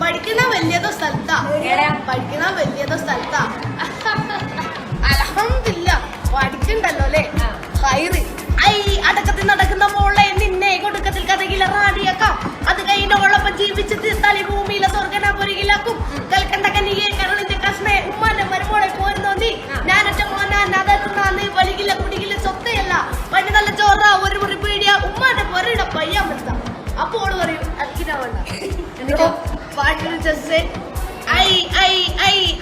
പഠിക്കണ വലിയതോ സ്ഥലത്താ പഠിക്കണ വലിയതോ സ്ഥലത്താ അൽഹംദുലില്ലാ പഠിക്കണ്ടല്ലോ അല്ലേ ഹൈറ് ഐ അടക്കത്തിൽ നടക്കുന്ന മോളെ നിന്നെ കൊടുക്കത്തിൽ കഥകില റാടിയാക്കാം അത് കഴിഞ്ഞോളപ്പം ജീവിച്ചത് തലി ഭൂമിയിലെ സ്വർഗനാപുരിയിലാക്കും കൽക്കണ്ട കനിയെ കരളിന്റെ കഷ്ണെ ഉമ്മാന്റെ മരുമോളെ പോരുന്നോ നീ ഞാനൊറ്റ മോനാൻ അതെത്തുന്നാന്ന് വലികില്ല കുടികില്ല സ്വത്തയല്ല പണി നല്ല ചോറ ഒരു മുറി പീടിയ ഉമ്മാന്റെ പൊരയുടെ പയ്യാൻ പറ്റാം അപ്പോൾ പറയും അക്കിനാ വേണ്ട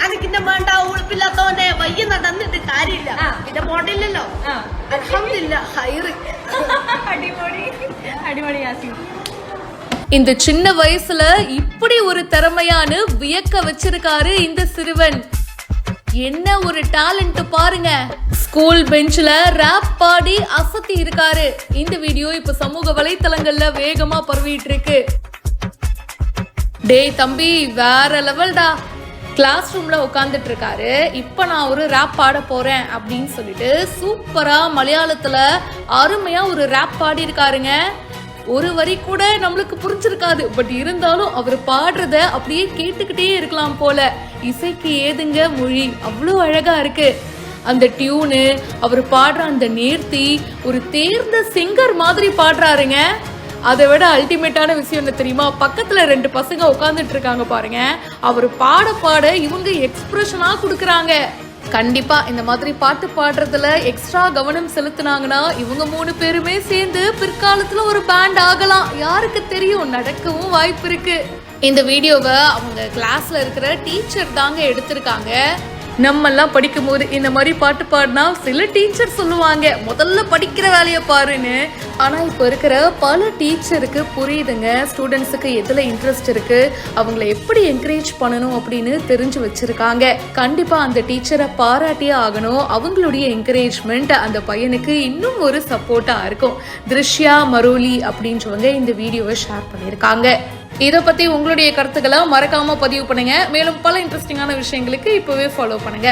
അനക്കിന്റെ വേണ്ട ഉളുപ്പില്ലാത്തോനെ വയ്യ നടന്നിട്ട് കാര്യമില്ല പിന്നെ പോണ്ടില്ലല്ലോ അൽഹംദുലില്ലാ ഹൈറ് இந்த சின்ன வயசுல இப்படி ஒரு திறமையானு வியக்க வச்சிருக்காரு இந்த சிறுவன். என்ன ஒரு டேலண்ட் பாருங்க. ஸ்கூல் பெஞ்ச்ல ராப் பாடி அசத்தி இருக்காரு. இந்த வீடியோ இப்ப சமூக வலைத்தளங்கள்ல வேகமா பரவிட்டு இருக்கு. டேய் தம்பி வேற லெவல்டா. கிளாஸ் ரூம்ல உட்காந்துட்டு இருக்காரு. இப்ப நான் ஒரு ராப் பாட போறேன் அப்படின்னு சொல்லிட்டு சூப்பரா மலையாளத்துல அருமையா ஒரு ராப் பாடி இருக்காருங்க. ஒரு வரி கூட நம்மளுக்கு புரிஞ்சிருக்காது. பட் இருந்தாலும் அவர் பாடுறத அப்படியே கேட்டுக்கிட்டே இருக்கலாம் போல. இசைக்கு ஏதுங்க மொழி, அவ்வளோ அழகா இருக்கு. அந்த டியூனு, அவர் பாடுற அந்த நேர்த்தி, ஒரு தேர்ந்த சிங்கர் மாதிரி பாடுறாருங்க. அதை விட அல்டிமேட்டான விஷயம் என்ன தெரியுமா, பக்கத்துல 2 பசங்க உட்காந்துட்டு இருக்காங்க பாருங்க. அவர் பாட பாட இவங்க எக்ஸ்பிரஷனா கொடுக்குறாங்க. கண்டிப்பா இந்த மாதிரி பாட்டு பாடுறதுல எக்ஸ்ட்ரா கவனம் செலுத்தினாங்கன்னா இவங்க 3 பேருமே சேர்ந்து பிற்காலத்துல ஒரு பேண்ட் ஆகலாம். யாருக்கு தெரியும், நடக்கவும் வாய்ப்பு இருக்கு. இந்த வீடியோவை அவங்க கிளாஸ்ல இருக்கிற டீச்சர் தாங்க எடுத்திருக்காங்க. நம்ம எல்லாம் படிக்கும் போது இந்த மாதிரி பாட்டு பாடினா சில டீச்சர் சொல்லுவாங்க முதல்ல படிக்கிற வேலையை பாருன்னு. ஆனா இப்ப இருக்கிற பல டீச்சருக்கு புரியுதுங்க ஸ்டூடெண்ட்ஸுக்கு எதுல இன்ட்ரெஸ்ட் இருக்கு, அவங்கள எப்படி என்கரேஜ் பண்ணணும் அப்படின்னு தெரிஞ்சு வச்சிருக்காங்க. கண்டிப்பா அந்த டீச்சரை பாராட்டியே ஆகணும். அவங்களுடைய என்கரேஜ்மெண்ட் அந்த பையனுக்கு இன்னும் ஒரு சப்போர்ட்டா இருக்கும். திருஷ்யா மரோலி அப்படின்றவங்க இந்த வீடியோவை ஷேர் பண்ணியிருக்காங்க. இதை பத்தி உங்களுடைய கருத்துக்களை மறக்காம பதிவு பண்ணுங்க. மேலும் பல இன்ட்ரெஸ்டிங்கான விஷயங்களுக்கு இப்பவே ஃபாலோ பண்ணுங்க.